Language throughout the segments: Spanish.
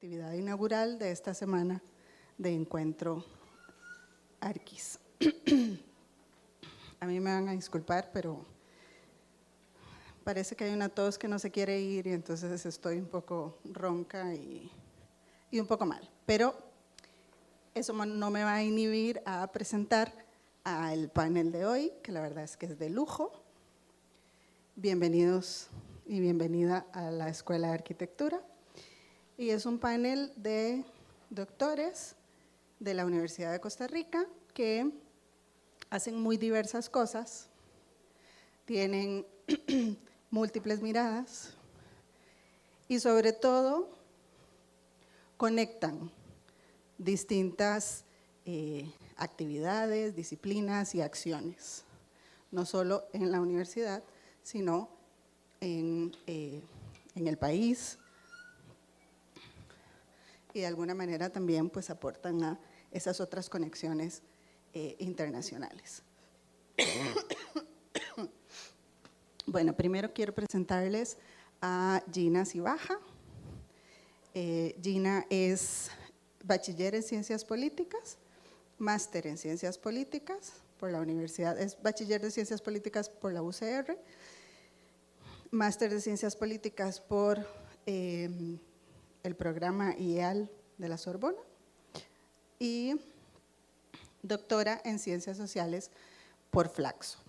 actividad inaugural de esta semana de Encuentro Arquis. A mí me van a disculpar, pero parece que hay una tos que no se quiere ir y entonces estoy un poco ronca y un poco mal. Pero eso no me va a inhibir a presentar al panel de hoy, que la verdad es que es de lujo. Bienvenidos y bienvenida a la Escuela de Arquitectura. Y es un panel de doctores de la Universidad de Costa Rica que hacen muy diversas cosas, tienen múltiples miradas y sobre todo conectan distintas actividades, disciplinas y acciones, no solo en la universidad, sino en el país, y de alguna manera también pues aportan a esas otras conexiones internacionales. Bueno, primero quiero presentarles a Gina Cibaja. Gina es bachiller en Ciencias Políticas, máster en Ciencias Políticas por la Universidad, es bachiller de Ciencias Políticas por la UCR, máster de Ciencias Políticas por el programa IEAL de la Sorbona y doctora en Ciencias Sociales por Flaxo.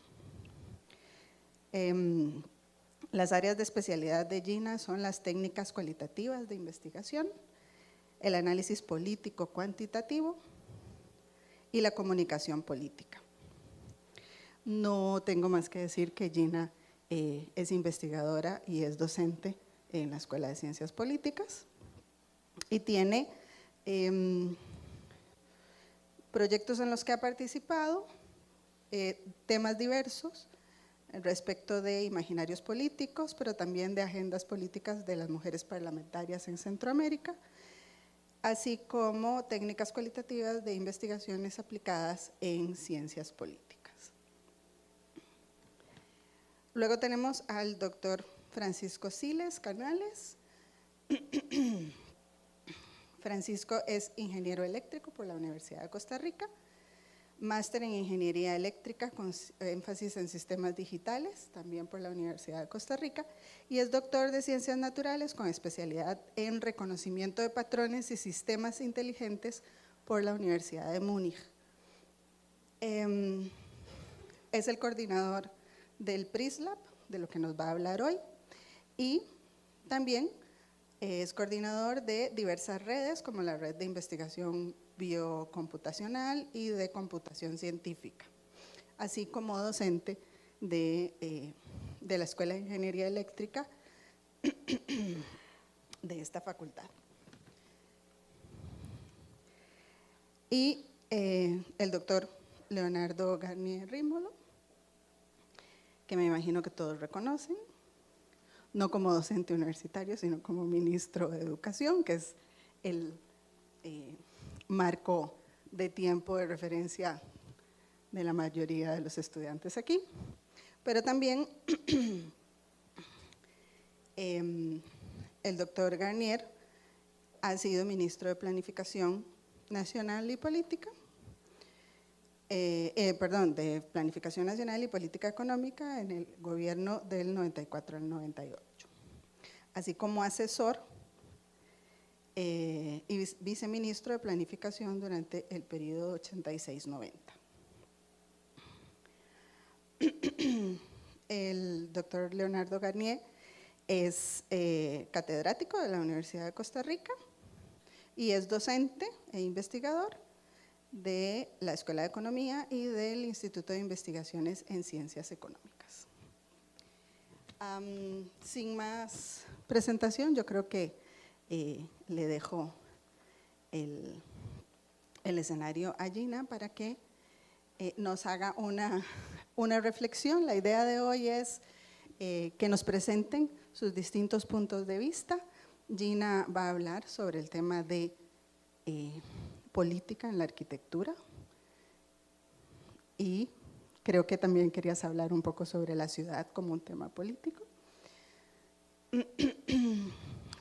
Las áreas de especialidad de Gina son las técnicas cualitativas de investigación, el análisis político cuantitativo y la comunicación política. No tengo más que decir que Gina es investigadora y es docente en la Escuela de Ciencias Políticas y tiene proyectos en los que ha participado, temas diversos respecto de imaginarios políticos, pero también de agendas políticas de las mujeres parlamentarias en Centroamérica, así como técnicas cualitativas de investigaciones aplicadas en ciencias políticas. Luego tenemos al doctor Francisco Siles Canales. Francisco es ingeniero eléctrico por la Universidad de Costa Rica, máster en Ingeniería Eléctrica con énfasis en sistemas digitales, también por la Universidad de Costa Rica, y es doctor de Ciencias Naturales con especialidad en reconocimiento de patrones y sistemas inteligentes por la Universidad de Múnich. Es el coordinador del PRISLab, de lo que nos va a hablar hoy, y también es coordinador de diversas redes, como la red de investigación biocomputacional y de computación científica, así como docente de la Escuela de Ingeniería Eléctrica de esta facultad. Y el doctor Leonardo Garnier Rímolo, que me imagino que todos reconocen, no como docente universitario, sino como ministro de Educación, que es el marco de tiempo de referencia de la mayoría de los estudiantes aquí. Pero también el doctor Garnier ha sido ministro de Planificación Nacional y Política, de Planificación Nacional y Política Económica en el gobierno del 94 al 98, así como asesor y viceministro de Planificación durante el periodo 86-90. El doctor Leonardo Garnier es catedrático de la Universidad de Costa Rica y es docente e investigador de la Escuela de Economía y del Instituto de Investigaciones en Ciencias Económicas. Sin más presentación, yo creo que le dejo el escenario a Gina para que nos haga una reflexión. La idea de hoy es que nos presenten sus distintos puntos de vista. Gina va a hablar sobre el tema de política en la arquitectura y creo que también querías hablar un poco sobre la ciudad como un tema político.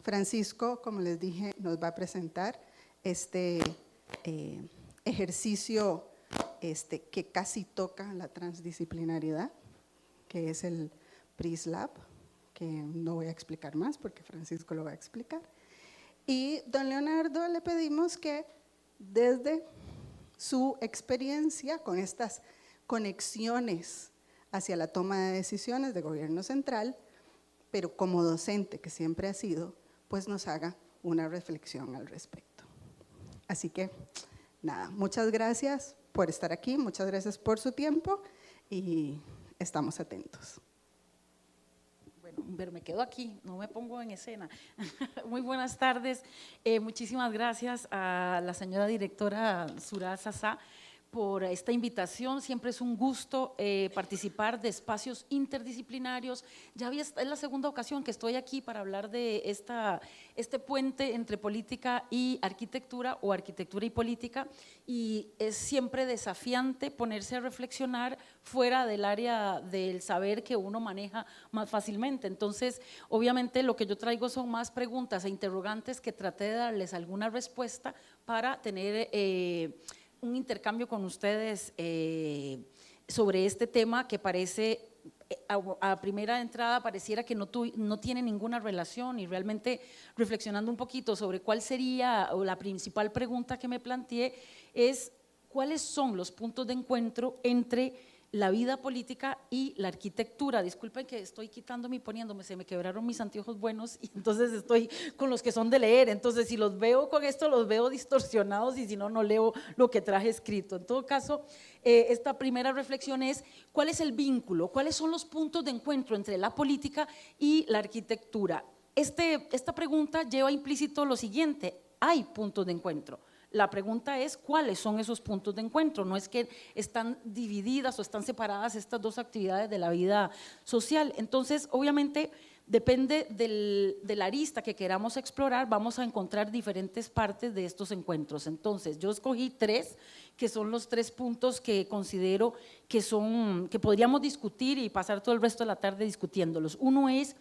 Francisco, como les dije, nos va a presentar este ejercicio que casi toca la transdisciplinariedad, que es el PRISLab, que no voy a explicar más porque Francisco lo va a explicar. Y don Leonardo le pedimos que desde su experiencia con estas conexiones hacia la toma de decisiones de gobierno central, pero como docente que siempre ha sido, pues nos haga una reflexión al respecto. Así que, nada, muchas gracias por estar aquí, muchas gracias por su tiempo y estamos atentos. Bueno, pero me quedo aquí, no me pongo en escena. Muy buenas tardes, muchísimas gracias a la señora directora Surá Sasa por esta invitación. Siempre es un gusto participar de espacios interdisciplinarios. Es la segunda ocasión que estoy aquí para hablar de este puente entre política y arquitectura o arquitectura y política, y es siempre desafiante ponerse a reflexionar fuera del área del saber que uno maneja más fácilmente. Entonces, obviamente lo que yo traigo son más preguntas e interrogantes que traté de darles alguna respuesta para tener un intercambio con ustedes sobre este tema que parece, a primera entrada pareciera que no tiene ninguna relación, y realmente reflexionando un poquito sobre cuál sería, o la principal pregunta que me planteé es cuáles son los puntos de encuentro entre la vida política y la arquitectura. Disculpen que estoy quitándome y poniéndome, se me quebraron mis anteojos buenos y entonces estoy con los que son de leer, entonces si los veo con esto los veo distorsionados y si no, no leo lo que traje escrito. En todo caso, esta primera reflexión es ¿cuál es el vínculo? ¿Cuáles son los puntos de encuentro entre la política y la arquitectura? Esta pregunta lleva implícito lo siguiente: hay puntos de encuentro. La pregunta es ¿cuáles son esos puntos de encuentro? No es que están divididas o están separadas estas dos actividades de la vida social. Entonces, obviamente, depende de la arista que queramos explorar, vamos a encontrar diferentes partes de estos encuentros. Entonces, yo escogí tres, que son los tres puntos que considero que podríamos discutir y pasar todo el resto de la tarde discutiéndolos. Uno es,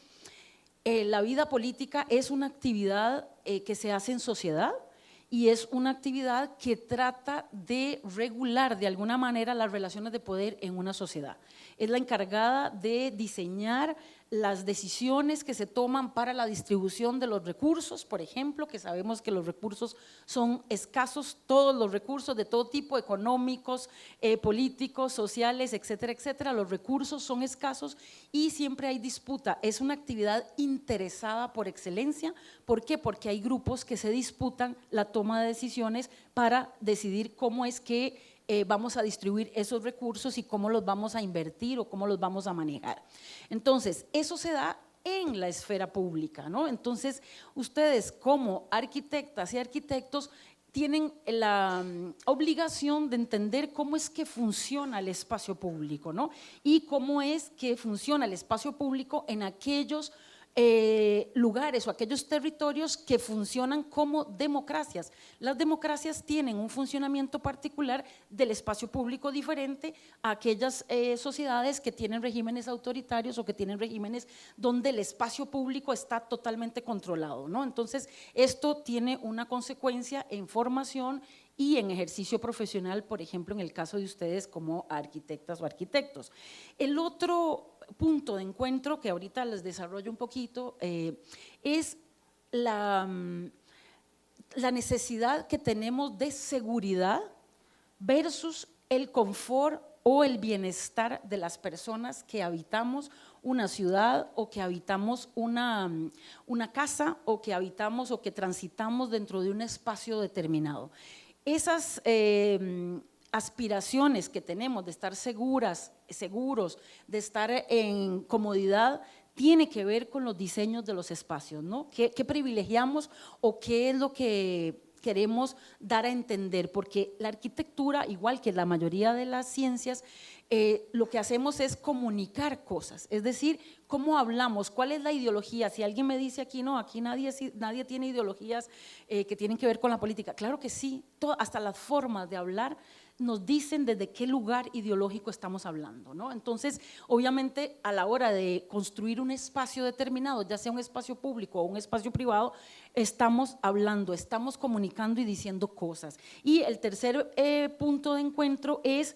la vida política es una actividad que se hace en sociedad, y es una actividad que trata de regular de alguna manera las relaciones de poder en una sociedad. Es la encargada de diseñar las decisiones que se toman para la distribución de los recursos, por ejemplo, que sabemos que los recursos son escasos, todos los recursos de todo tipo, económicos, políticos, sociales, etcétera, etcétera, los recursos son escasos y siempre hay disputa. Es una actividad interesada por excelencia. ¿Por qué? Porque hay grupos que se disputan la toma de decisiones para decidir cómo es que vamos a distribuir esos recursos y cómo los vamos a invertir o cómo los vamos a manejar. Entonces, eso se da en la esfera pública, ¿no? Entonces, ustedes como arquitectas y arquitectos tienen la obligación de entender cómo es que funciona el espacio público, ¿no? Y cómo es que funciona el espacio público en aquellos lugares o aquellos territorios que funcionan como democracias. Las democracias tienen un funcionamiento particular del espacio público diferente a aquellas sociedades que tienen regímenes autoritarios o que tienen regímenes donde el espacio público está totalmente controlado, ¿no? Entonces, esto tiene una consecuencia en formación y en ejercicio profesional, por ejemplo, en el caso de ustedes como arquitectas o arquitectos. El otro punto de encuentro que ahorita les desarrollo un poquito es la necesidad que tenemos de seguridad versus el confort o el bienestar de las personas que habitamos una ciudad o que habitamos una casa o que habitamos o que transitamos dentro de un espacio determinado. Esas aspiraciones que tenemos de estar seguros, de estar en comodidad, tiene que ver con los diseños de los espacios, ¿no? ¿Qué privilegiamos o qué es lo que queremos dar a entender? Porque la arquitectura, igual que la mayoría de las ciencias, lo que hacemos es comunicar cosas, es decir, cómo hablamos, cuál es la ideología. Si alguien me dice aquí, no, aquí nadie tiene ideologías que tienen que ver con la política, claro que sí, hasta las formas de hablar nos dicen desde qué lugar ideológico estamos hablando, ¿no? Entonces, obviamente, a la hora de construir un espacio determinado, ya sea un espacio público o un espacio privado, estamos hablando, estamos comunicando y diciendo cosas. Y el tercer punto de encuentro es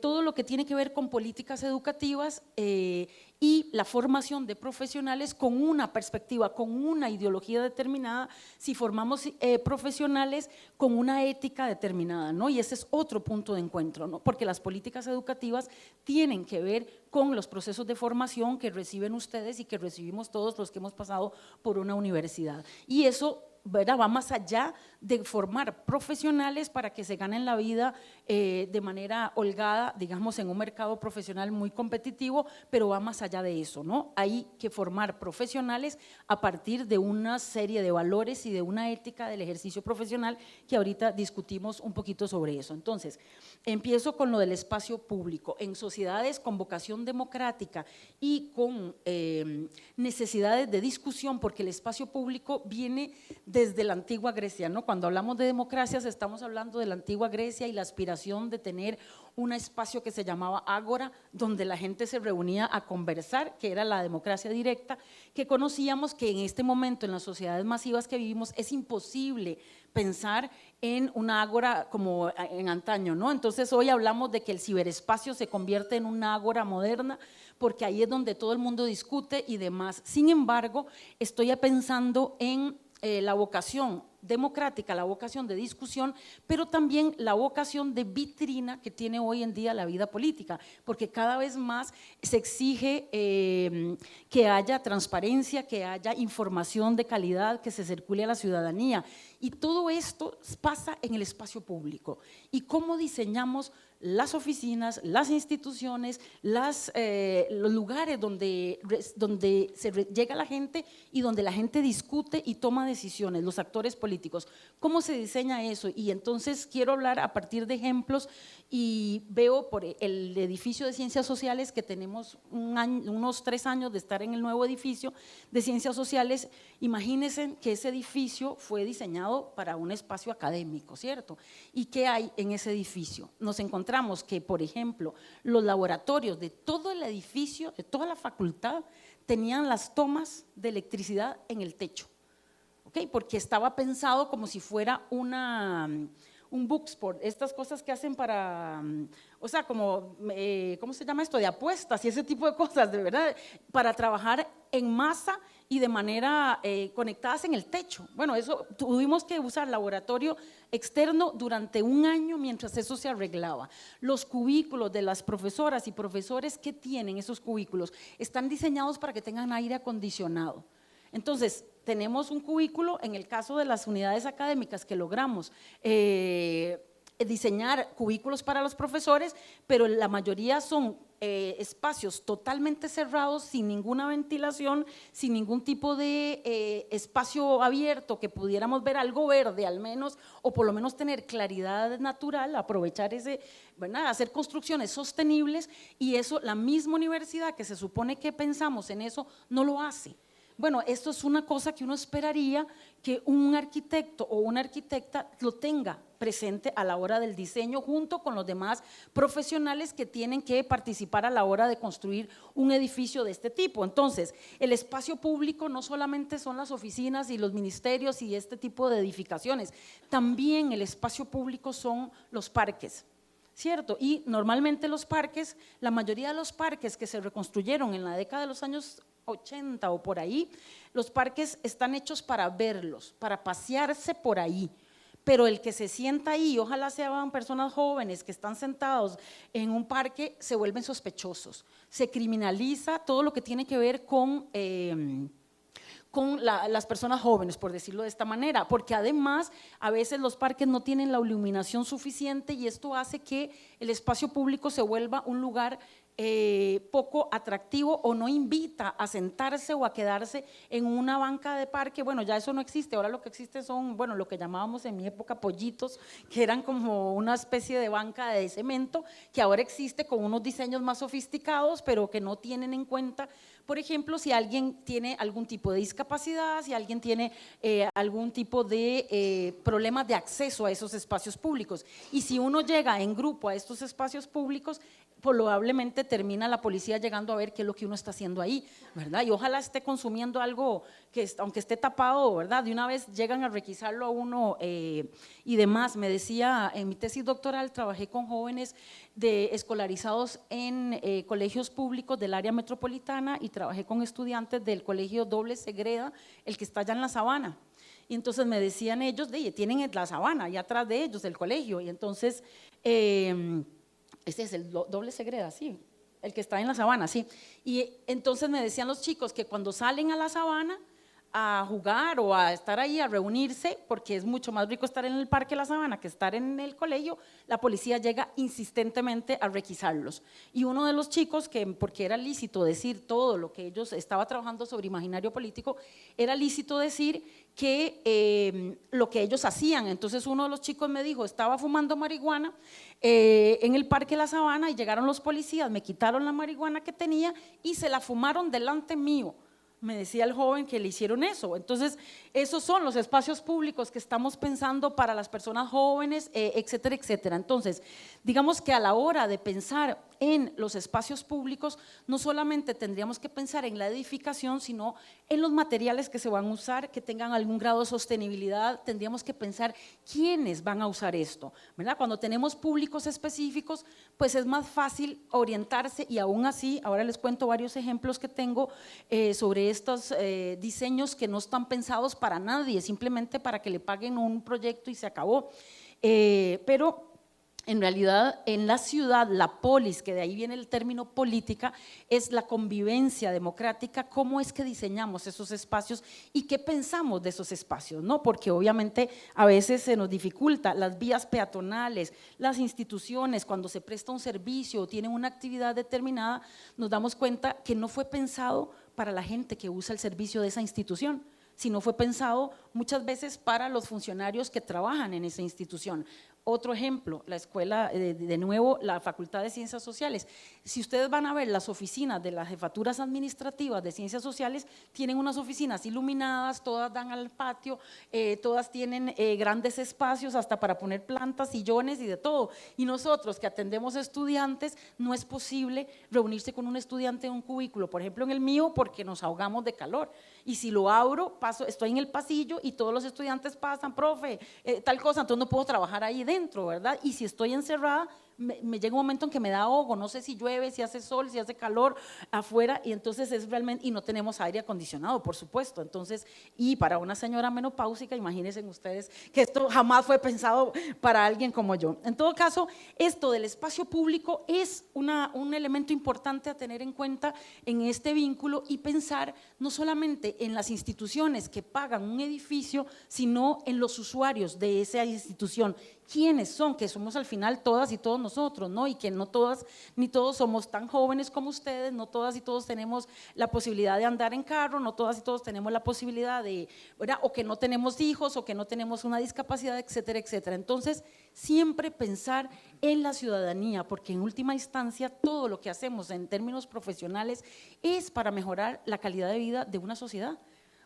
todo lo que tiene que ver con políticas educativas y la formación de profesionales con una perspectiva, con una ideología determinada, si formamos profesionales con una ética determinada, ¿no? Y ese es otro punto de encuentro, ¿no? Porque las políticas educativas tienen que ver con los procesos de formación que reciben ustedes y que recibimos todos los que hemos pasado por una universidad. Y eso, ¿verdad?, va más allá de formar profesionales para que se ganen la vida de manera holgada, digamos, en un mercado profesional muy competitivo, pero va más allá de eso, ¿no? Hay que formar profesionales a partir de una serie de valores y de una ética del ejercicio profesional que ahorita discutimos un poquito sobre eso. Entonces, empiezo con lo del espacio público. En sociedades con vocación democrática y con necesidades de discusión, porque el espacio público viene desde la antigua Grecia, ¿no? Cuando hablamos de democracias estamos hablando de la antigua Grecia y la aspiración de tener un espacio que se llamaba ágora, donde la gente se reunía a conversar, que era la democracia directa, que conocíamos que en este momento en las sociedades masivas que vivimos es imposible pensar en una ágora como en antaño, ¿no? Entonces hoy hablamos de que el ciberespacio se convierte en una ágora moderna, porque ahí es donde todo el mundo discute y demás. Sin embargo, estoy pensando en la vocación democrática, la vocación de discusión, pero también la vocación de vitrina que tiene hoy en día la vida política, porque cada vez más se exige que haya transparencia, que haya información de calidad, que se circule a la ciudadanía, y todo esto pasa en el espacio público. ¿Y cómo diseñamos las oficinas, las instituciones, los lugares donde llega la gente y donde la gente discute y toma decisiones, los actores políticos? ¿Cómo se diseña eso? Y entonces quiero hablar a partir de ejemplos y veo por el edificio de Ciencias Sociales que tenemos unos 3 años de estar en el nuevo edificio de Ciencias Sociales. Imagínense que ese edificio fue diseñado para un espacio académico, ¿cierto? ¿Y qué hay en ese edificio? Nos encontramos que, por ejemplo, los laboratorios de todo el edificio, de toda la facultad, tenían las tomas de electricidad en el techo, ¿ok? Porque estaba pensado como si fuera un booksport, estas cosas que hacen para, o sea, como, ¿cómo se llama esto? De apuestas y ese tipo de cosas, de verdad, para trabajar en masa y de manera conectadas en el techo. Bueno, eso tuvimos que usar laboratorio externo durante 1 año mientras eso se arreglaba. Los cubículos de las profesoras y profesores que tienen esos cubículos están diseñados para que tengan aire acondicionado. Entonces, tenemos un cubículo, en el caso de las unidades académicas que logramos diseñar cubículos para los profesores, pero la mayoría son espacios totalmente cerrados, sin ninguna ventilación, sin ningún tipo de espacio abierto que pudiéramos ver algo verde al menos, o por lo menos tener claridad natural, aprovechar ese, ¿verdad?, hacer construcciones sostenibles, y eso la misma universidad que se supone que pensamos en eso no lo hace. Bueno, esto es una cosa que uno esperaría que un arquitecto o una arquitecta lo tenga presente a la hora del diseño, junto con los demás profesionales que tienen que participar a la hora de construir un edificio de este tipo. Entonces, el espacio público no solamente son las oficinas y los ministerios y este tipo de edificaciones, también el espacio público son los parques, ¿cierto? Y normalmente los parques, la mayoría de los parques que se reconstruyeron en la década de los años 80 o por ahí, los parques están hechos para verlos, para pasearse por ahí, pero el que se sienta ahí, ojalá sean personas jóvenes que están sentados en un parque, se vuelven sospechosos, se criminaliza todo lo que tiene que ver con las personas jóvenes, por decirlo de esta manera, porque además a veces los parques no tienen la iluminación suficiente y esto hace que el espacio público se vuelva un lugar poco atractivo o no invita a sentarse o a quedarse en una banca de parque. Bueno, ya eso no existe, ahora lo que existe son, bueno, lo que llamábamos en mi época pollitos, que eran como una especie de banca de cemento, que ahora existe con unos diseños más sofisticados, pero que no tienen en cuenta, por ejemplo, si alguien tiene algún tipo de discapacidad, si alguien tiene algún tipo de problemas de acceso a esos espacios públicos. Y si uno llega en grupo a estos espacios públicos, probablemente termina la policía llegando a ver qué es lo que uno está haciendo ahí, ¿verdad? Y ojalá esté consumiendo algo que, aunque esté tapado, ¿verdad? De una vez llegan a requisarlo a uno y demás. Me decía, en mi tesis doctoral trabajé con jóvenes escolarizados en colegios públicos del área metropolitana y trabajé con estudiantes del colegio Doble Segreda, el que está allá en la Sabana. Y entonces me decían ellos, tienen la Sabana y atrás de ellos el colegio, y entonces… este es el Doble Segreda, sí, el que está en la Sabana, sí. Y entonces me decían los chicos que cuando salen a la Sabana a jugar o a estar ahí, a reunirse, porque es mucho más rico estar en el parque de la Sabana que estar en el colegio, la policía llega insistentemente a requisarlos. Y uno de los chicos, que porque era lícito decir todo lo que ellos estaba trabajando sobre imaginario político, era lícito decir que lo que ellos hacían. Entonces uno de los chicos me dijo, estaba fumando marihuana en el parque de la Sabana y llegaron los policías, me quitaron la marihuana que tenía y se la fumaron delante mío. Me decía el joven que le hicieron eso. Entonces, esos son los espacios públicos que estamos pensando para las personas jóvenes, etcétera, etcétera. Entonces, digamos que a la hora de pensar en los espacios públicos, no solamente tendríamos que pensar en la edificación, sino en los materiales que se van a usar, que tengan algún grado de sostenibilidad. Tendríamos que pensar quiénes van a usar esto, ¿verdad? Cuando tenemos públicos específicos, pues es más fácil orientarse, y aún así, ahora les cuento varios ejemplos que tengo sobre estos diseños que no están pensados para nadie, simplemente para que le paguen un proyecto y se acabó. Pero en realidad, en la ciudad, la polis, que de ahí viene el término política, es la convivencia democrática. ¿Cómo es que diseñamos esos espacios y qué pensamos de esos espacios? ¿No? Porque obviamente a veces se nos dificulta las vías peatonales, las instituciones, cuando se presta un servicio o tienen una actividad determinada, nos damos cuenta que no fue pensado para la gente que usa el servicio de esa institución, sino fue pensado muchas veces para los funcionarios que trabajan en esa institución. Otro ejemplo, la escuela, de nuevo, la Facultad de Ciencias Sociales. Si ustedes van a ver las oficinas de las jefaturas administrativas de Ciencias Sociales, tienen unas oficinas iluminadas, todas dan al patio, todas tienen grandes espacios hasta para poner plantas, sillones y de todo. Y nosotros que atendemos estudiantes, no es posible reunirse con un estudiante en un cubículo, por ejemplo en el mío, porque nos ahogamos de calor. Y si lo abro, estoy en el pasillo y todos los estudiantes pasan, profe, tal cosa, entonces no puedo trabajar ahí dentro, ¿verdad? Y si estoy encerrada, me llega un momento en que me da ahogo, no sé si llueve, si hace sol, si hace calor afuera, y entonces es realmente, y no tenemos aire acondicionado, por supuesto. Entonces, y para una señora menopáusica, imagínense ustedes que esto jamás fue pensado para alguien como yo. En todo caso, esto del espacio público es un elemento importante a tener en cuenta en este vínculo, y pensar no solamente en las instituciones que pagan un edificio, sino en los usuarios de esa institución. ¿Quiénes son? Que somos al final todas y todos nosotros, ¿no? Y que no todas ni todos somos tan jóvenes como ustedes, no todas y todos tenemos la posibilidad de andar en carro, no todas y todos tenemos la posibilidad de, ¿verdad? O que no tenemos hijos, o que no tenemos una discapacidad, etcétera, etcétera. Entonces, siempre pensar en la ciudadanía, porque en última instancia todo lo que hacemos en términos profesionales es para mejorar la calidad de vida de una sociedad.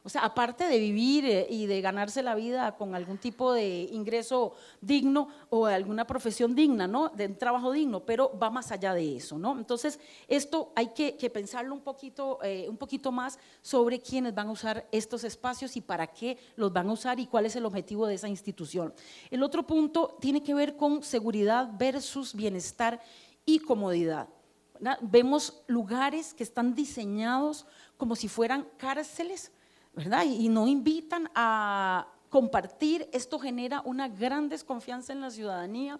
O sea, aparte de vivir y de ganarse la vida con algún tipo de ingreso digno o alguna profesión digna, ¿no? De un trabajo digno, pero va más allá de eso, ¿no? Entonces, esto hay que pensarlo un poquito más sobre quiénes van a usar estos espacios y para qué los van a usar y cuál es el objetivo de esa institución. El otro punto tiene que ver con seguridad versus bienestar y comodidad, ¿verdad? Vemos lugares que están diseñados como si fueran cárceles, ¿verdad? Y no invitan a compartir. Esto genera una gran desconfianza en la ciudadanía.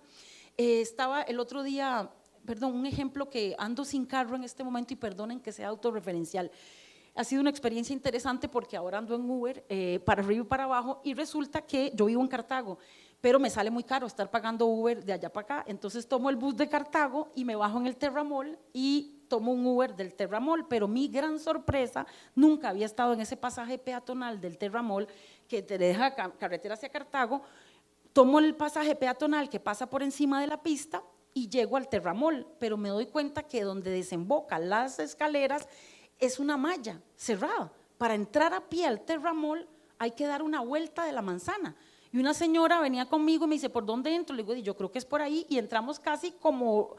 Estaba el otro día, un ejemplo, que ando sin carro en este momento y perdonen que sea autorreferencial. Ha sido una experiencia interesante porque ahora ando en Uber para arriba y para abajo, y resulta que yo vivo en Cartago, pero me sale muy caro estar pagando Uber de allá para acá. Entonces tomo el bus de Cartago y me bajo en el Terramol y tomo un Uber del Terramol, pero mi gran sorpresa, nunca había estado en ese pasaje peatonal del Terramol que te deja carretera hacia Cartago. Tomo el pasaje peatonal que pasa por encima de la pista y llego al Terramol, pero me doy cuenta que donde desembocan las escaleras es una malla cerrada. Para entrar a pie al Terramol hay que dar una vuelta de la manzana. Y una señora venía conmigo y me dice, ¿por dónde entro? Le digo, yo creo que es por ahí, y entramos casi como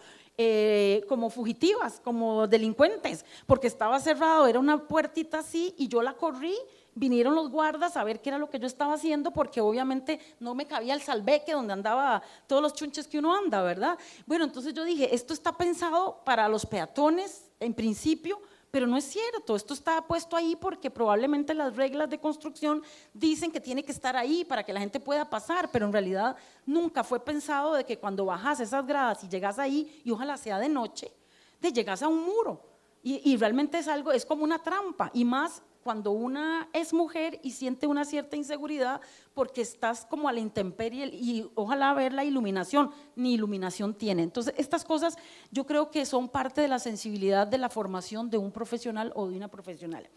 fugitivas, como delincuentes, porque estaba cerrado, era una puertita así, y yo la corrí. Vinieron los guardas a ver qué era lo que yo estaba haciendo, porque obviamente no me cabía el salveque donde andaba todos los chunches que uno anda, ¿verdad? Bueno, entonces yo dije, esto está pensado para los peatones en principio, pero no es cierto, esto está puesto ahí porque probablemente las reglas de construcción dicen que tiene que estar ahí para que la gente pueda pasar, pero en realidad nunca fue pensado de que cuando bajas esas gradas y llegas ahí, y ojalá sea de noche, te llegas a un muro, y realmente es algo, es como una trampa, y más cuando una es mujer y siente una cierta inseguridad porque estás como a la intemperie, y ojalá ver la iluminación, ni iluminación tiene. Entonces estas cosas yo creo que son parte de la sensibilidad de la formación de un profesional o de una profesional.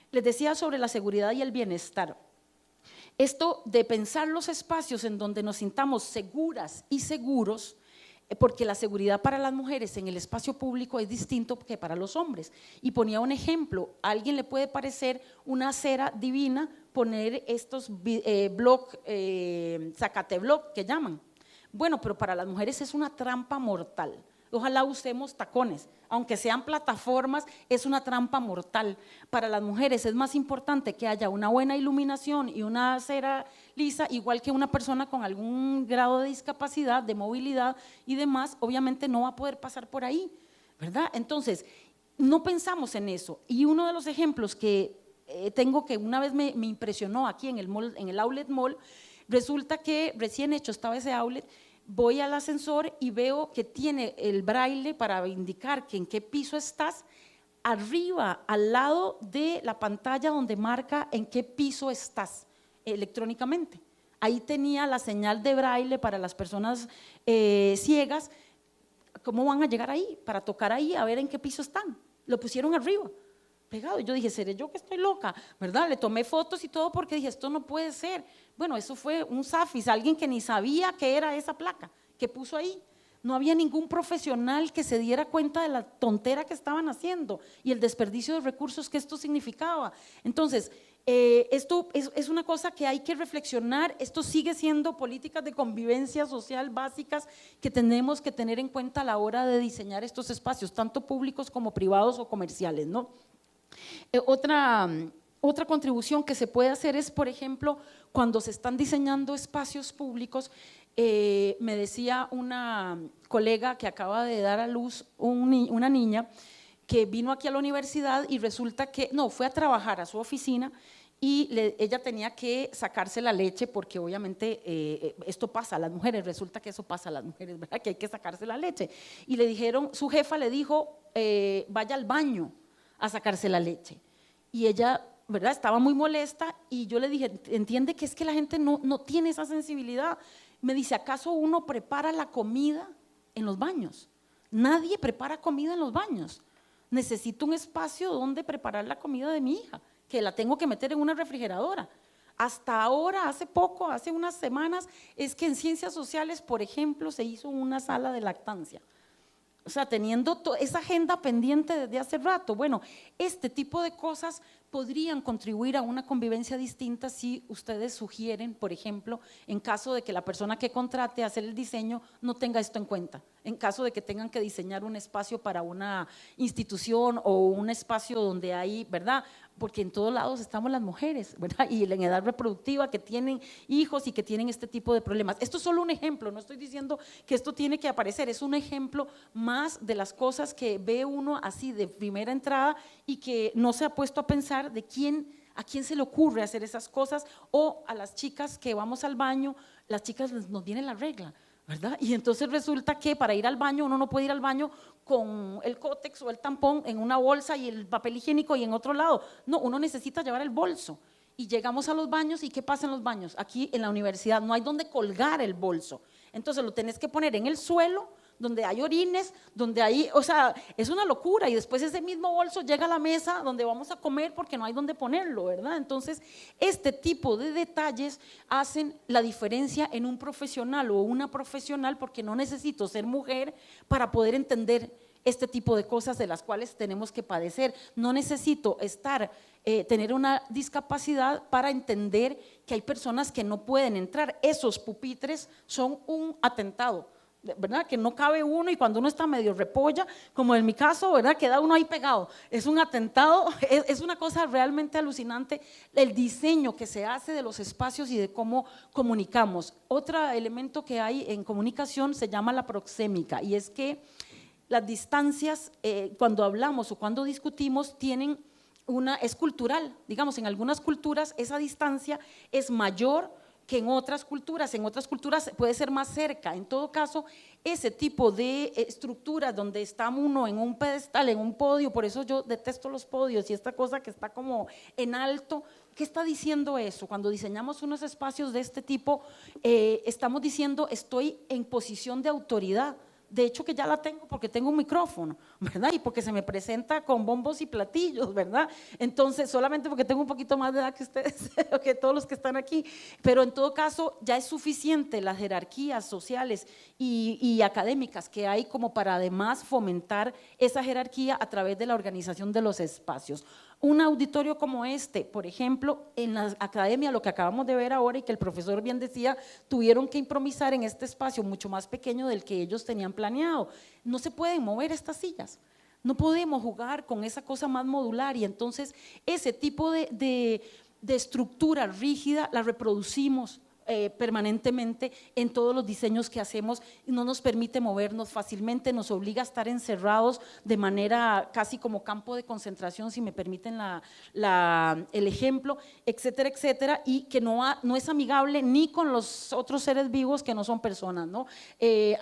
Les decía sobre la seguridad y el bienestar. Esto de pensar los espacios en donde nos sintamos seguras y seguros, porque la seguridad para las mujeres en el espacio público es distinto que para los hombres. Y ponía un ejemplo, a alguien le puede parecer una acera divina poner estos zacatebloc que llaman. Bueno, pero para las mujeres es una trampa mortal. Ojalá usemos tacones, aunque sean plataformas, es una trampa mortal. Para las mujeres es más importante que haya una buena iluminación y una acera lisa, igual que una persona con algún grado de discapacidad, de movilidad y demás, obviamente no va a poder pasar por ahí, ¿verdad? Entonces, no pensamos en eso. Y uno de los ejemplos que tengo, que una vez me impresionó aquí en el mall, en el Outlet Mall, resulta que recién hecho estaba ese outlet. Voy al ascensor y veo que tiene el braille para indicar que en qué piso estás, arriba, al lado de la pantalla donde marca en qué piso estás electrónicamente. Ahí tenía la señal de braille para las personas ciegas. ¿Cómo van a llegar ahí? Para tocar ahí a ver en qué piso están. Lo pusieron arriba, pegado. Yo dije, ¿seré yo que estoy loca? ¿Verdad? Le tomé fotos y todo porque dije, esto no puede ser. Bueno, eso fue un zafis, alguien que ni sabía qué era esa placa, que puso ahí. No había ningún profesional que se diera cuenta de la tontera que estaban haciendo y el desperdicio de recursos que esto significaba. Entonces, esto es una cosa que hay que reflexionar. Esto sigue siendo políticas de convivencia social básicas que tenemos que tener en cuenta a la hora de diseñar estos espacios, tanto públicos como privados o comerciales, ¿no? Otra contribución que se puede hacer es, por ejemplo, cuando se están diseñando espacios públicos, me decía una colega que acaba de dar a luz una niña que vino aquí a la universidad y resulta que, no, fue a trabajar a su oficina y ella tenía que sacarse la leche porque obviamente esto pasa a las mujeres, resulta que eso pasa a las mujeres, ¿verdad? Que hay que sacarse la leche. Y le dijeron, su jefa le dijo, vaya al baño a sacarse la leche. Y ella, ¿verdad?, estaba muy molesta y yo le dije, entiende que es que la gente no tiene esa sensibilidad. Me dice, ¿acaso uno prepara la comida en los baños? Nadie prepara comida en los baños. Necesito un espacio donde preparar la comida de mi hija, que la tengo que meter en una refrigeradora. Hasta ahora, hace poco, hace unas semanas, es que en ciencias sociales, por ejemplo, se hizo una sala de lactancia. O sea, teniendo esa agenda pendiente desde hace rato. Bueno, este tipo de cosas podrían contribuir a una convivencia distinta si ustedes sugieren, por ejemplo, en caso de que la persona que contrate a hacer el diseño no tenga esto en cuenta, en caso de que tengan que diseñar un espacio para una institución o un espacio donde hay, ¿verdad?, porque en todos lados estamos las mujeres, ¿verdad?, y en edad reproductiva que tienen hijos y que tienen este tipo de problemas. Esto es solo un ejemplo, no estoy diciendo que esto tiene que aparecer, es un ejemplo más de las cosas que ve uno así de primera entrada y que no se ha puesto a pensar de a quién se le ocurre hacer esas cosas, o a las chicas que vamos al baño, las chicas nos viene la regla, ¿verdad? Y entonces resulta que para ir al baño uno no puede ir al baño con el cótex o el tampón en una bolsa y el papel higiénico y en otro lado. No, uno necesita llevar el bolso. Y llegamos a los baños, ¿y qué pasa en los baños? Aquí en la universidad no hay donde colgar el bolso. Entonces lo tenés que poner en el suelo, donde hay orines, donde hay, o sea, es una locura, y después ese mismo bolso llega a la mesa donde vamos a comer porque no hay donde ponerlo, ¿verdad? Entonces, este tipo de detalles hacen la diferencia en un profesional o una profesional, porque no necesito ser mujer para poder entender este tipo de cosas de las cuales tenemos que padecer. No necesito tener una discapacidad para entender que hay personas que no pueden entrar. Esos pupitres son un atentado, ¿verdad? Que no cabe uno, y cuando uno está medio repolla, como en mi caso, ¿verdad? Queda uno ahí pegado. Es un atentado, es una cosa realmente alucinante el diseño que se hace de los espacios y de cómo comunicamos. Otro elemento que hay en comunicación se llama la proxémica, y es que las distancias, cuando hablamos o cuando discutimos, es cultural. Digamos, en algunas culturas esa distancia es mayor que en otras culturas puede ser más cerca. En todo caso, ese tipo de estructuras donde está uno en un pedestal, en un podio, por eso yo detesto los podios y esta cosa que está como en alto. ¿Qué está diciendo eso? Cuando diseñamos unos espacios de este tipo, estamos diciendo estoy en posición de autoridad. De hecho que ya la tengo porque tengo un micrófono, ¿verdad? Y porque se me presenta con bombos y platillos, ¿verdad? Entonces, solamente porque tengo un poquito más de edad que ustedes, o que todos los que están aquí, pero en todo caso ya es suficiente las jerarquías sociales y académicas que hay como para además fomentar esa jerarquía a través de la organización de los espacios. Un auditorio como este, por ejemplo, en la academia, lo que acabamos de ver ahora y que el profesor bien decía, tuvieron que improvisar en este espacio mucho más pequeño del que ellos tenían planeado. No se pueden mover estas sillas, no podemos jugar con esa cosa más modular, y entonces ese tipo de estructura rígida la reproducimos permanentemente en todos los diseños que hacemos, y no nos permite movernos fácilmente, nos obliga a estar encerrados de manera casi como campo de concentración, si me permiten el ejemplo, etcétera, etcétera, y que no es amigable ni con los otros seres vivos que no son personas, ¿no?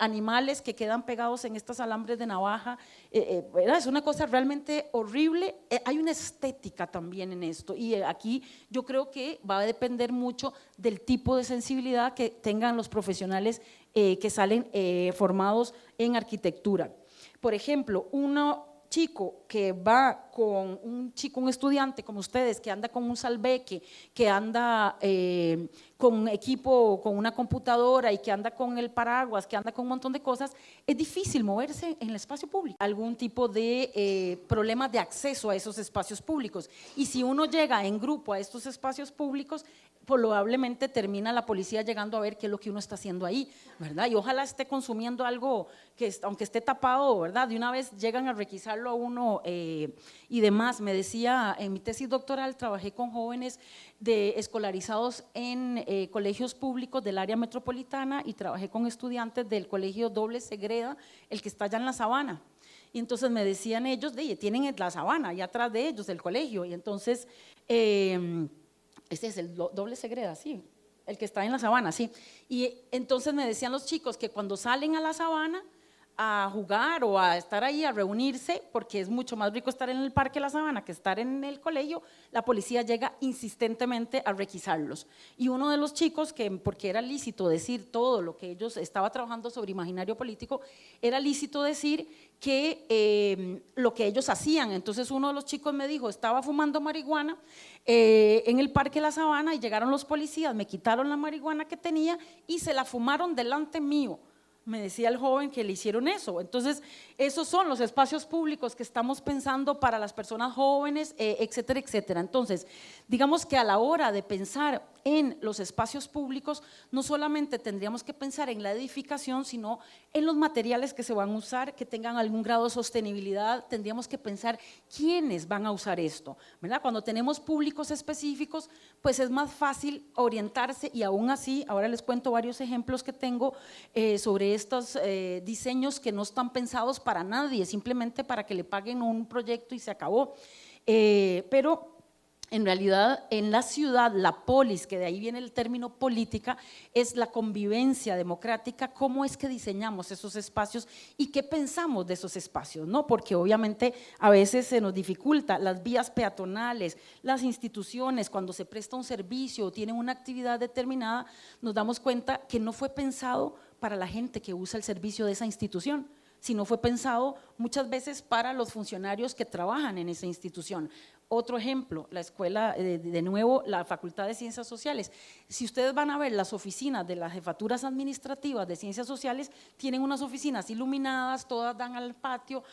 Animales que quedan pegados en estos alambres de navaja, es una cosa realmente horrible. Hay una estética también en esto, y aquí yo creo que va a depender mucho del tipo de sensibilidad que tengan los profesionales que salen formados en arquitectura. Por ejemplo, chico que va con un estudiante como ustedes, que anda con un salveque, que anda con equipo, con una computadora, y que anda con el paraguas, que anda con un montón de cosas, es difícil moverse en el espacio público. Algún tipo de problema de acceso a esos espacios públicos, y si uno llega en grupo a estos espacios públicos, probablemente termina la policía llegando a ver qué es lo que uno está haciendo ahí, ¿verdad? Y ojalá esté consumiendo algo que, aunque esté tapado, ¿verdad? De una vez llegan a requisarlo a uno y demás. Me decía, en mi tesis doctoral trabajé con jóvenes escolarizados en colegios públicos del área metropolitana, y trabajé con estudiantes del colegio Doble Segreda, el que está allá en la Sabana. Y entonces me decían ellos, tienen la Sabana allá atrás de ellos, el colegio, y entonces… este es el Doble Segreda, sí, el que está en la Sabana, sí. Y entonces me decían los chicos que cuando salen a la Sabana a jugar o a estar ahí, a reunirse, porque es mucho más rico estar en el parque de la Sabana que estar en el colegio, la policía llega insistentemente a requisarlos. Y uno de los chicos, porque era lícito decir todo lo que ellos estaba trabajando sobre imaginario político, era lícito decir que lo que ellos hacían. Entonces uno de los chicos me dijo, estaba fumando marihuana en el parque de la Sabana, y llegaron los policías, me quitaron la marihuana que tenía y se la fumaron delante mío. Me decía el joven que le hicieron eso. Entonces, esos son los espacios públicos que estamos pensando para las personas jóvenes, etcétera, etcétera. Entonces, digamos que a la hora de pensar en los espacios públicos, no solamente tendríamos que pensar en la edificación, sino en los materiales que se van a usar, que tengan algún grado de sostenibilidad. Tendríamos que pensar quiénes van a usar esto, ¿verdad? Cuando tenemos públicos específicos, pues es más fácil orientarse, y aún así, ahora les cuento varios ejemplos que tengo sobre estos diseños que no están pensados para nadie, simplemente para que le paguen un proyecto y se acabó. Pero en realidad, en la ciudad, la polis, que de ahí viene el término política, es la convivencia democrática. ¿Cómo es que diseñamos esos espacios y qué pensamos de esos espacios? ¿No? Porque obviamente a veces se nos dificulta las vías peatonales, las instituciones, cuando se presta un servicio o tienen una actividad determinada, nos damos cuenta que no fue pensado para la gente que usa el servicio de esa institución, sino fue pensado muchas veces para los funcionarios que trabajan en esa institución. Otro ejemplo, la escuela, de nuevo, la Facultad de Ciencias Sociales. Si ustedes van a ver las oficinas de las jefaturas administrativas de Ciencias Sociales, tienen unas oficinas iluminadas, todas dan al patio,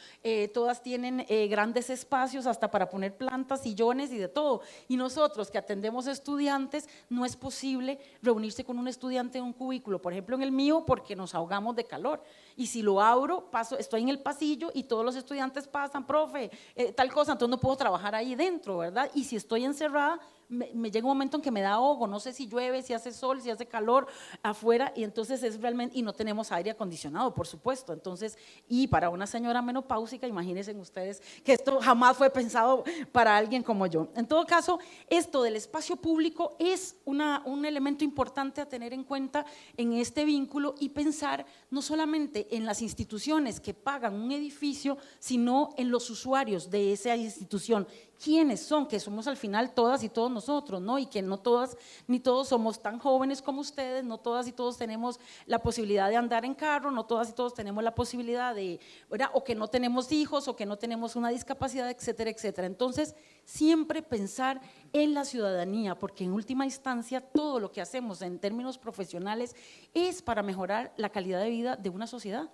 todas tienen grandes espacios hasta para poner plantas, sillones y de todo. Y nosotros que atendemos estudiantes, no es posible reunirse con un estudiante en un cubículo, por ejemplo en el mío, porque nos ahogamos de calor. Y si lo abro, estoy en el pasillo y todos los estudiantes pasan, profe, tal cosa, entonces no puedo trabajar ahí dentro, ¿verdad? Y si estoy encerrada, me llega un momento en que me da ahogo, no sé si llueve, si hace sol, si hace calor afuera, y entonces es realmente, y no tenemos aire acondicionado, por supuesto. Entonces, y para una señora menopáusica, imagínense ustedes que esto jamás fue pensado para alguien como yo. En todo caso, esto del espacio público es un elemento importante a tener en cuenta en este vínculo, y pensar no solamente en las instituciones que pagan un edificio, sino en los usuarios de esa institución. ¿Quiénes son? Que somos al final todas y todos nosotros, ¿no? Y que no todas ni todos somos tan jóvenes como ustedes, no todas y todos tenemos la posibilidad de andar en carro, no todas y todos tenemos la posibilidad de, ¿verdad? O que no tenemos hijos, o que no tenemos una discapacidad, etcétera, etcétera. Entonces, siempre pensar en la ciudadanía, porque en última instancia todo lo que hacemos en términos profesionales es para mejorar la calidad de vida de una sociedad.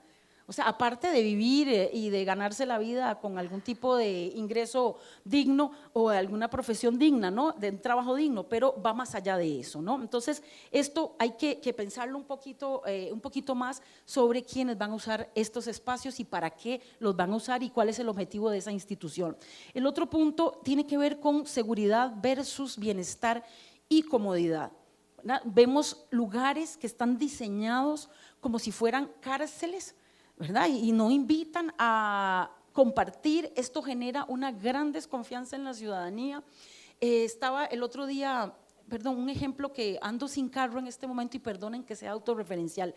O sea, aparte de vivir y de ganarse la vida con algún tipo de ingreso digno o de alguna profesión digna, ¿no? De un trabajo digno, pero va más allá de eso, ¿no? Entonces, esto hay que pensarlo un poquito más sobre quiénes van a usar estos espacios y para qué los van a usar y cuál es el objetivo de esa institución. El otro punto tiene que ver con seguridad versus bienestar y comodidad, ¿verdad? Vemos lugares que están diseñados como si fueran cárceles, ¿verdad? Y no invitan a compartir. Esto genera una gran desconfianza en la ciudadanía. Estaba el otro día, un ejemplo, que ando sin carro en este momento, y perdonen que sea autorreferencial.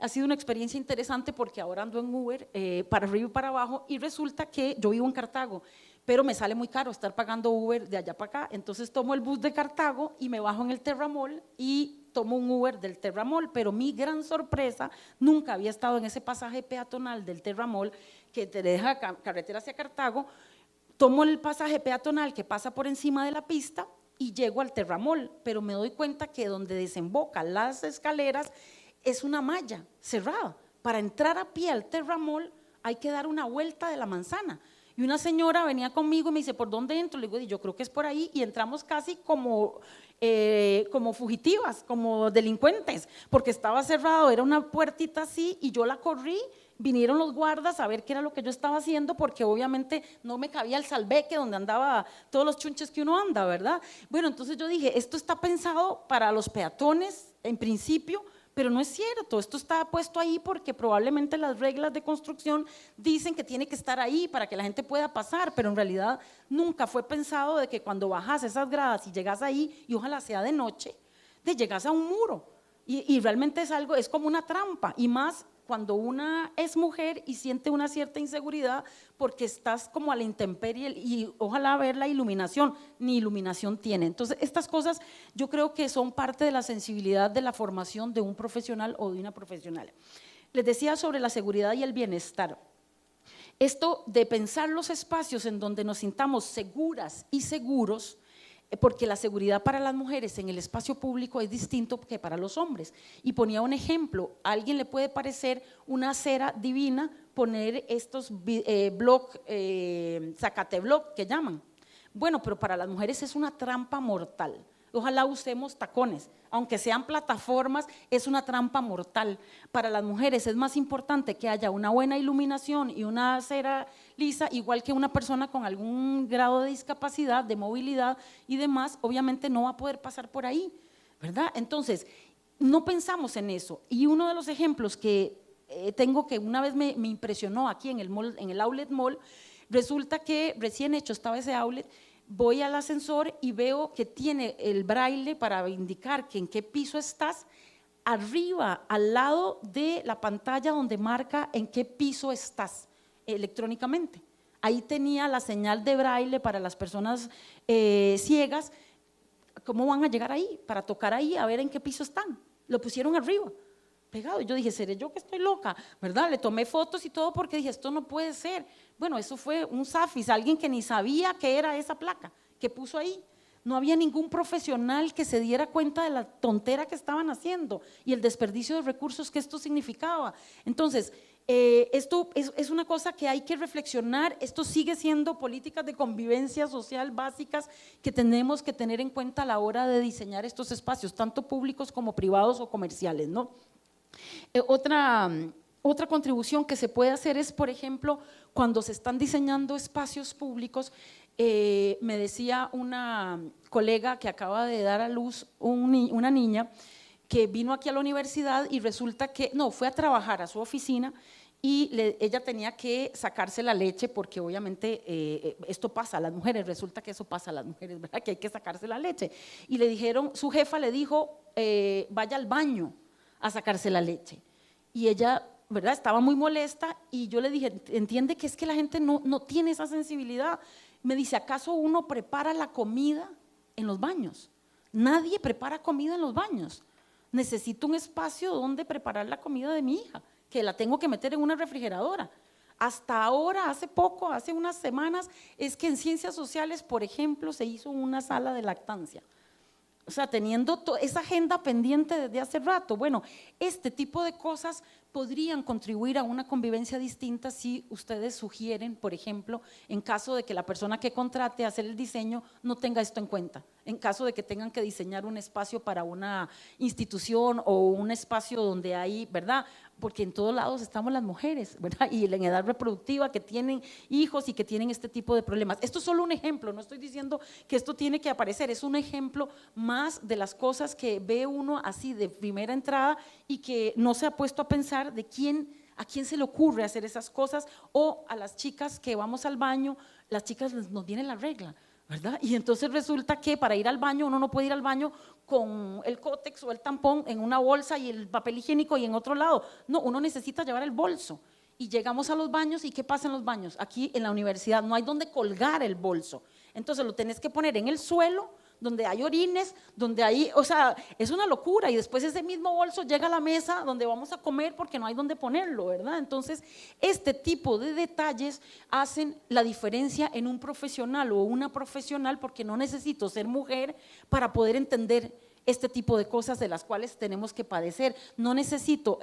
Ha sido una experiencia interesante porque ahora ando en Uber para arriba y para abajo, y resulta que yo vivo en Cartago, pero me sale muy caro estar pagando Uber de allá para acá. Entonces tomo el bus de Cartago y me bajo en el Terramol y tomo un Uber del Terramol, pero mi gran sorpresa, nunca había estado en ese pasaje peatonal del Terramol que te deja carretera hacia Cartago. Tomo el pasaje peatonal que pasa por encima de la pista y llego al Terramol, pero me doy cuenta que donde desembocan las escaleras es una malla cerrada. Para entrar a pie al Terramol hay que dar una vuelta de la manzana. Y una señora venía conmigo y me dice, ¿por dónde entro? Le digo, yo creo que es por ahí, y entramos casi como fugitivas, como delincuentes, porque estaba cerrado, era una puertita así, y yo la corrí. Vinieron los guardas a ver qué era lo que yo estaba haciendo, porque obviamente no me cabía el salveque donde andaba todos los chunches que uno anda, ¿verdad? Bueno, entonces yo dije, esto está pensado para los peatones en principio, pero no es cierto. Esto está puesto ahí porque probablemente las reglas de construcción dicen que tiene que estar ahí para que la gente pueda pasar, pero en realidad nunca fue pensado de que cuando bajas esas gradas y llegas ahí, y ojalá sea de noche, llegas a un muro, y realmente es como una trampa, y más cuando una es mujer y siente una cierta inseguridad porque estás como a la intemperie, y ojalá ver la iluminación, ni iluminación tiene. Entonces, estas cosas yo creo que son parte de la sensibilidad de la formación de un profesional o de una profesional. Les decía sobre la seguridad y el bienestar. Esto de pensar los espacios en donde nos sintamos seguras y seguros, porque la seguridad para las mujeres en el espacio público es distinto que para los hombres. Y ponía un ejemplo: a alguien le puede parecer una acera divina poner estos zacatebloc que llaman. Bueno, pero para las mujeres es una trampa mortal. Ojalá usemos tacones, aunque sean plataformas, es una trampa mortal. Para las mujeres es más importante que haya una buena iluminación y una acera lisa, igual que una persona con algún grado de discapacidad, de movilidad y demás, obviamente no va a poder pasar por ahí, ¿verdad? Entonces, no pensamos en eso. Y uno de los ejemplos que tengo, que una vez me impresionó aquí en el mall, en el Outlet Mall, resulta que recién hecho estaba ese outlet. Voy al ascensor y veo que tiene el braille para indicar que en qué piso estás, arriba, al lado de la pantalla donde marca en qué piso estás electrónicamente. Ahí tenía la señal de braille para las personas ciegas. ¿Cómo van a llegar ahí? Para tocar ahí a ver en qué piso están. Lo pusieron arriba. pegado. Y yo dije, ¿seré yo que estoy loca? ¿Verdad? Le tomé fotos y todo porque dije, esto no puede ser. Bueno, eso fue un zafis, alguien que ni sabía qué era esa placa que puso ahí. No había ningún profesional que se diera cuenta de la tontera que estaban haciendo y el desperdicio de recursos que esto significaba. Entonces, esto es una cosa que hay que reflexionar. Esto sigue siendo políticas de convivencia social básicas que tenemos que tener en cuenta a la hora de diseñar estos espacios, tanto públicos como privados o comerciales, ¿no? Otra contribución que se puede hacer es, por ejemplo, cuando se están diseñando espacios públicos, me decía una colega que acaba de dar a luz una niña que vino aquí a la universidad y resulta que, no, fue a trabajar a su oficina y ella tenía que sacarse la leche porque obviamente esto pasa a las mujeres, resulta que eso pasa a las mujeres, ¿verdad? Que hay que sacarse la leche. Y le dijeron, su jefa le dijo, vaya al baño a sacarse la leche. Y ella, ¿verdad? Estaba muy molesta y yo le dije, entiende que es que la gente no tiene esa sensibilidad. Me dice, ¿acaso uno prepara la comida en los baños? Nadie prepara comida en los baños. Necesito un espacio donde preparar la comida de mi hija, que la tengo que meter en una refrigeradora. Hasta ahora, hace poco, hace unas semanas, es que en ciencias sociales, por ejemplo, se hizo una sala de lactancia. O sea, teniendo esa agenda pendiente desde hace rato. Bueno, este tipo de cosas podrían contribuir a una convivencia distinta si ustedes sugieren, por ejemplo, en caso de que la persona que contrate a hacer el diseño no tenga esto en cuenta, en caso de que tengan que diseñar un espacio para una institución o un espacio donde hay, ¿verdad? Porque en todos lados estamos las mujeres, ¿verdad? Y en edad reproductiva que tienen hijos y que tienen este tipo de problemas. Esto es solo un ejemplo, no estoy diciendo que esto tiene que aparecer, es un ejemplo más de las cosas que ve uno así de primera entrada y que no se ha puesto a pensar de a quién se le ocurre hacer esas cosas, o a las chicas que vamos al baño, las chicas nos viene la regla, ¿verdad? Y entonces resulta que para ir al baño uno no puede ir al baño con el cótex o el tampón en una bolsa y el papel higiénico y en otro lado. No, uno necesita llevar el bolso. Y llegamos a los baños y ¿qué pasa en los baños? Aquí en la universidad no hay donde colgar el bolso. Entonces lo tenés que poner en el suelo, donde hay orines, donde hay, o sea, es una locura. Y después ese mismo bolso llega a la mesa donde vamos a comer porque no hay donde ponerlo, ¿verdad? Entonces, este tipo de detalles hacen la diferencia en un profesional o una profesional, porque no necesito ser mujer para poder entender este tipo de cosas de las cuales tenemos que padecer. No necesito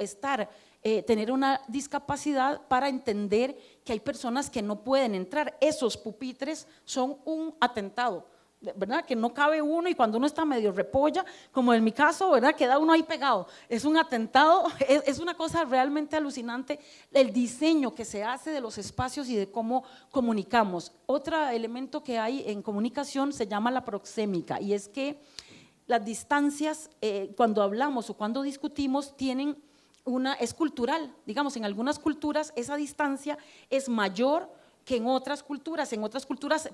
tener una discapacidad para entender que hay personas que no pueden entrar. Esos pupitres son un atentado, ¿verdad? Que no cabe uno y cuando uno está medio repolla, como en mi caso, ¿verdad? Queda uno ahí pegado. Es un atentado, es una cosa realmente alucinante el diseño que se hace de los espacios y de cómo comunicamos. Otro elemento que hay en comunicación se llama la proxémica, y es que las distancias, cuando hablamos o cuando discutimos, es cultural. Digamos, en algunas culturas esa distancia es mayor que en otras culturas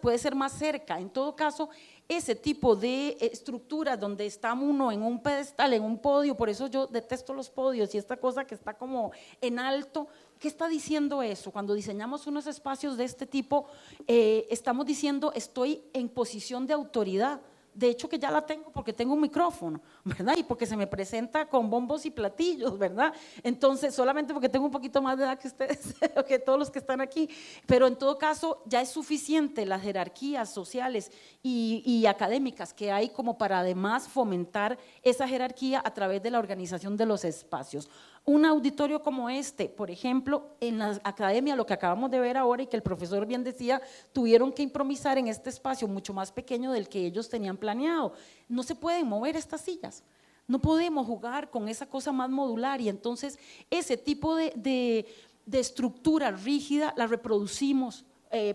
puede ser más cerca. En todo caso, ese tipo de estructuras donde está uno en un pedestal, en un podio, por eso yo detesto los podios y esta cosa que está como en alto. ¿Qué está diciendo eso? Cuando diseñamos unos espacios de este tipo, estamos diciendo estoy en posición de autoridad. De hecho que ya la tengo porque tengo un micrófono, ¿verdad? Y porque se me presenta con bombos y platillos, ¿verdad? Entonces, solamente porque tengo un poquito más de edad que ustedes, o que todos los que están aquí, pero en todo caso ya es suficiente las jerarquías sociales y académicas que hay como para además fomentar esa jerarquía a través de la organización de los espacios. Un auditorio como este, por ejemplo, en la academia, lo que acabamos de ver ahora y que el profesor bien decía, tuvieron que improvisar en este espacio mucho más pequeño del que ellos tenían planeado. No se pueden mover estas sillas, no podemos jugar con esa cosa más modular y entonces ese tipo de estructura rígida la reproducimos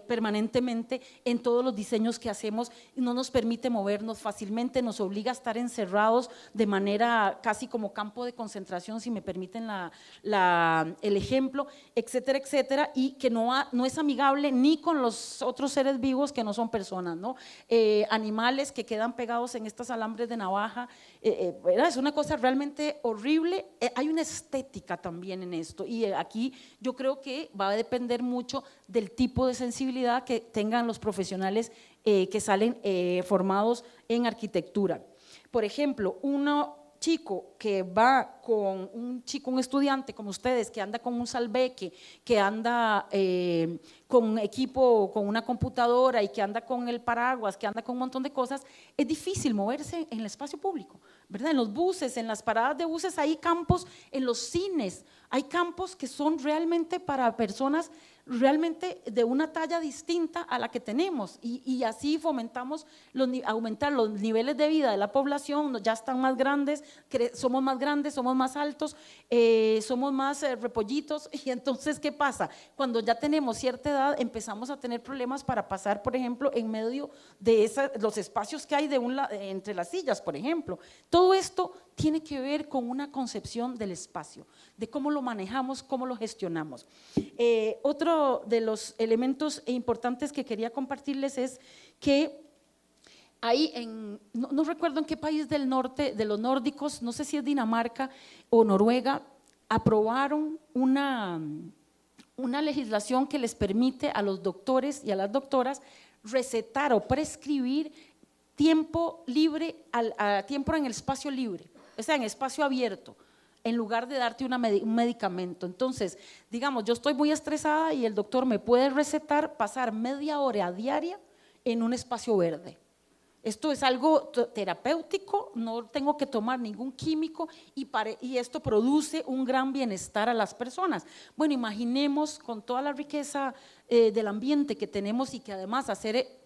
permanentemente en todos los diseños que hacemos y no nos permite movernos fácilmente, nos obliga a estar encerrados de manera casi como campo de concentración, si me permiten el ejemplo, etcétera, etcétera, y que no es amigable ni con los otros seres vivos que no son personas, ¿no? Animales que quedan pegados en estos alambres de navaja, es una cosa realmente horrible. Hay una estética también en esto y aquí yo creo que va a depender mucho del tipo de sensibilidad que tengan los profesionales que salen formados en arquitectura. Por ejemplo, uno chico que va con un estudiante como ustedes, que anda con un salveque, que anda con equipo, con una computadora y que anda con el paraguas, que anda con un montón de cosas, es difícil moverse en el espacio público, ¿verdad? En los buses, en las paradas de buses hay campos, en los cines hay campos que son realmente para personas realmente de una talla distinta a la que tenemos y así fomentamos aumentar los niveles de vida de la población, ya están más grandes, somos más altos, somos más repollitos y entonces ¿qué pasa? Cuando ya tenemos cierta edad empezamos a tener problemas para pasar, por ejemplo, en medio de los espacios que hay entre las sillas, por ejemplo. Todo esto tiene que ver con una concepción del espacio, de cómo lo manejamos, cómo lo gestionamos. Otro de los elementos importantes que quería compartirles es que hay no recuerdo en qué país del norte, de los nórdicos, no sé si es Dinamarca o Noruega, aprobaron una legislación que les permite a los doctores y a las doctoras recetar o prescribir tiempo libre, tiempo en el espacio libre, o sea, en espacio abierto, en lugar de darte un medicamento. Entonces, digamos, yo estoy muy estresada y el doctor me puede recetar pasar media hora diaria en un espacio verde. Esto es algo terapéutico, no tengo que tomar ningún químico y esto produce un gran bienestar a las personas. Bueno, imaginemos con toda la riqueza del ambiente que tenemos y que además hacer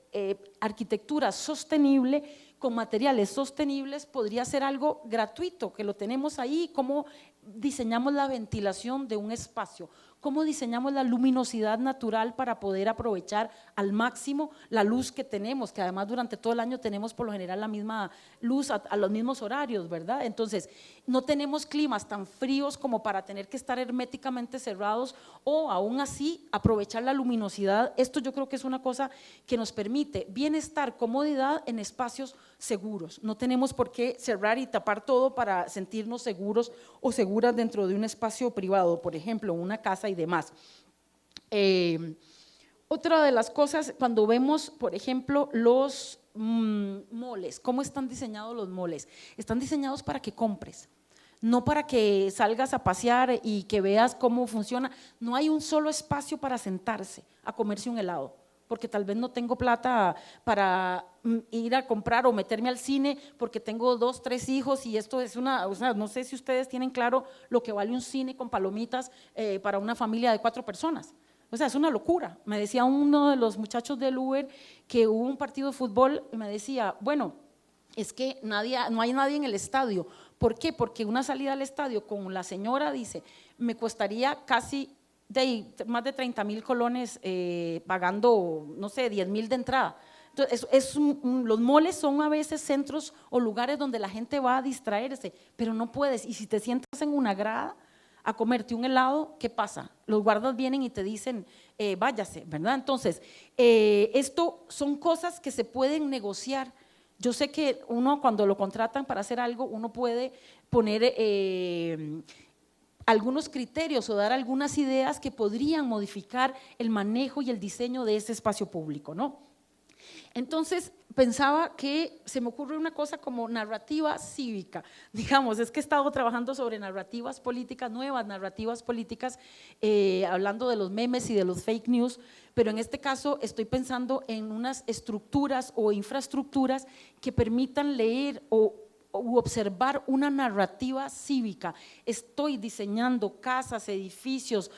arquitectura sostenible con materiales sostenibles podría ser algo gratuito, que lo tenemos ahí, cómo diseñamos la ventilación de un espacio, cómo diseñamos la luminosidad natural para poder aprovechar al máximo la luz que tenemos, que además durante todo el año tenemos por lo general la misma luz a los mismos horarios, ¿verdad? Entonces, no tenemos climas tan fríos como para tener que estar herméticamente cerrados o aún así aprovechar la luminosidad. Esto yo creo que es una cosa que nos permite bienestar, comodidad en espacios seguros. No tenemos por qué cerrar y tapar todo para sentirnos seguros o seguras dentro de un espacio privado, por ejemplo, una casa y demás. Otra de las cosas, cuando vemos, por ejemplo, los moles, ¿cómo están diseñados los moles? Están diseñados para que compres, no para que salgas a pasear y que veas cómo funciona. No hay un solo espacio para sentarse a comerse un helado, porque tal vez no tengo plata para ir a comprar o meterme al cine porque tengo 2, 3 hijos y esto es o sea, no sé si ustedes tienen claro lo que vale un cine con palomitas para una familia de 4 personas. O sea, es una locura. Me decía uno de los muchachos del Uber que hubo un partido de fútbol y me decía, bueno, es que no hay nadie en el estadio. ¿Por qué? Porque una salida al estadio con la señora, dice, me costaría casi más de 30,000 colones pagando, no sé, 10,000 de entrada. Entonces, los moles son a veces centros o lugares donde la gente va a distraerse, pero no puedes. Y si te sientas en una grada a comerte un helado, ¿qué pasa? Los guardas vienen y te dicen, váyase, ¿verdad? Entonces, esto son cosas que se pueden negociar. Yo sé que uno cuando lo contratan para hacer algo, uno puede poner algunos criterios o dar algunas ideas que podrían modificar el manejo y el diseño de ese espacio público, ¿no? Entonces pensaba que se me ocurre una cosa como narrativa cívica, digamos, es que he estado trabajando sobre narrativas políticas, nuevas narrativas políticas, hablando de los memes y de los fake news, pero en este caso estoy pensando en unas estructuras o infraestructuras que permitan leer u observar una narrativa cívica. Estoy diseñando casas, edificios,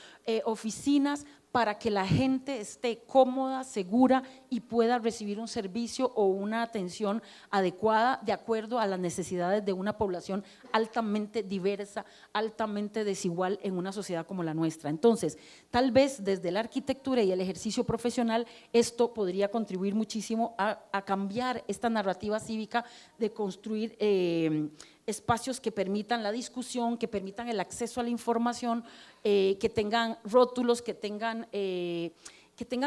oficinas para que la gente esté cómoda, segura y pueda recibir un servicio o una atención adecuada de acuerdo a las necesidades de una población altamente diversa, altamente desigual en una sociedad como la nuestra. Entonces, tal vez desde la arquitectura y el ejercicio profesional esto podría contribuir muchísimo a cambiar esta narrativa cívica de construir espacios que permitan la discusión, que permitan el acceso a la información, que tengan rótulos, que tengan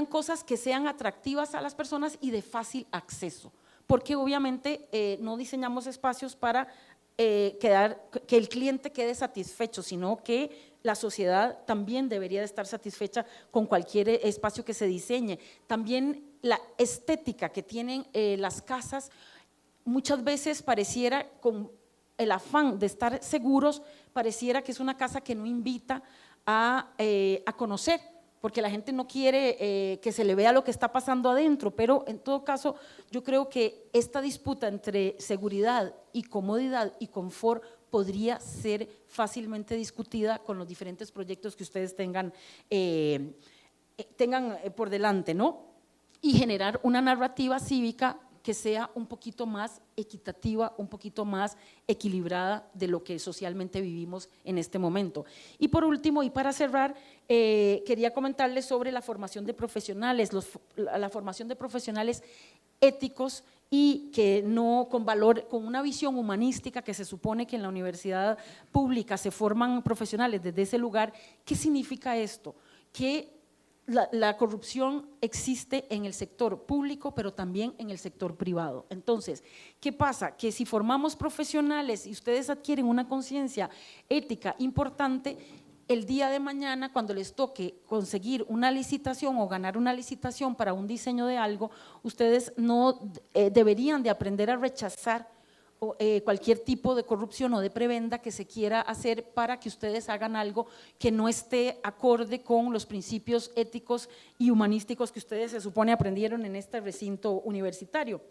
cosas que sean atractivas a las personas y de fácil acceso, porque obviamente no diseñamos espacios para que el cliente quede satisfecho, sino que la sociedad también debería de estar satisfecha con cualquier espacio que se diseñe. También la estética que tienen las casas muchas veces pareciera con el afán de estar seguros, pareciera que es una casa que no invita a conocer, porque la gente no quiere que se le vea lo que está pasando adentro, pero en todo caso yo creo que esta disputa entre seguridad y comodidad y confort podría ser fácilmente discutida con los diferentes proyectos que ustedes tengan por delante, ¿no? Y generar una narrativa cívica que sea un poquito más equitativa, un poquito más equilibrada de lo que socialmente vivimos en este momento. Y por último, y para cerrar, quería comentarles sobre la formación de profesionales, la formación de profesionales éticos y que no con valor, con una visión humanística que se supone que en la universidad pública se forman profesionales desde ese lugar. ¿Qué significa esto? Que la corrupción existe en el sector público, pero también en el sector privado. Entonces, ¿qué pasa? Que si formamos profesionales y ustedes adquieren una conciencia ética importante, el día de mañana, cuando les toque conseguir una licitación o ganar una licitación para un diseño de algo, ustedes no deberían de aprender a rechazar cualquier tipo de corrupción o de prebenda que se quiera hacer para que ustedes hagan algo que no esté acorde con los principios éticos y humanísticos que ustedes se supone aprendieron en este recinto universitario.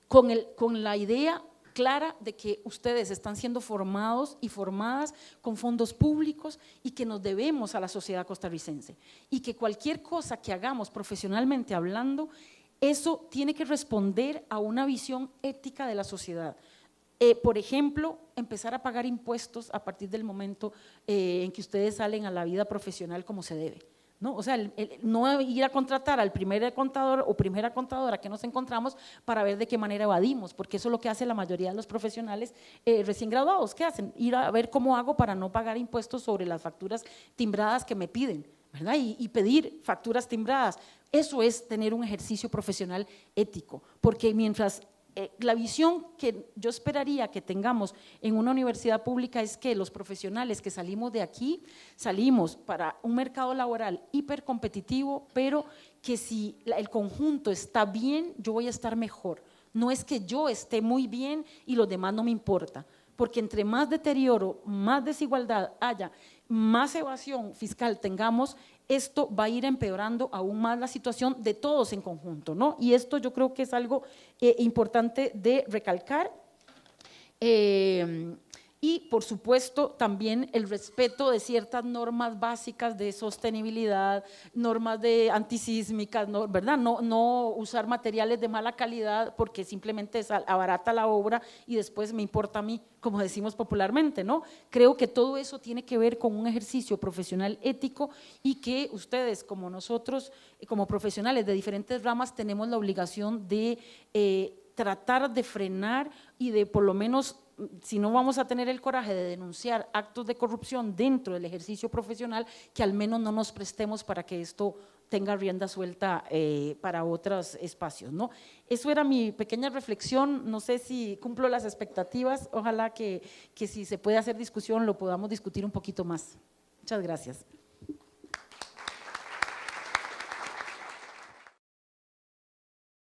Con la idea clara de que ustedes están siendo formados y formadas con fondos públicos y que nos debemos a la sociedad costarricense y que cualquier cosa que hagamos profesionalmente hablando, eso tiene que responder a una visión ética de la sociedad. Por ejemplo, empezar a pagar impuestos a partir del momento en que ustedes salen a la vida profesional como se debe, ¿no? O sea, no ir a contratar al primer contador o primera contadora que nos encontramos para ver de qué manera evadimos, porque eso es lo que hace la mayoría de los profesionales recién graduados. ¿Qué hacen? Ir a ver cómo hago para no pagar impuestos sobre las facturas timbradas que me piden, ¿verdad? Y pedir facturas timbradas. Eso es tener un ejercicio profesional ético, porque mientras la visión que yo esperaría que tengamos en una universidad pública es que los profesionales que salimos de aquí, salimos para un mercado laboral hipercompetitivo, pero que si el conjunto está bien, yo voy a estar mejor. No es que yo esté muy bien y los demás no me importa, porque entre más deterioro, más desigualdad haya, más evasión fiscal tengamos, esto va a ir empeorando aún más la situación de todos en conjunto, ¿no? Y esto yo creo que es algo importante de recalcar. Y por supuesto también el respeto de ciertas normas básicas de sostenibilidad, normas de antisísmicas, ¿no? ¿Verdad? No usar materiales de mala calidad porque simplemente abarata la obra y después me importa a mí, como decimos popularmente, ¿no? Creo que todo eso tiene que ver con un ejercicio profesional ético y que ustedes como nosotros, como profesionales de diferentes ramas, tenemos la obligación de tratar de frenar y de por lo menos, si no vamos a tener el coraje de denunciar actos de corrupción dentro del ejercicio profesional, que al menos no nos prestemos para que esto tenga rienda suelta para otros espacios, ¿no? Eso era mi pequeña reflexión, no sé si cumplo las expectativas, ojalá que si se puede hacer discusión lo podamos discutir un poquito más. Muchas gracias.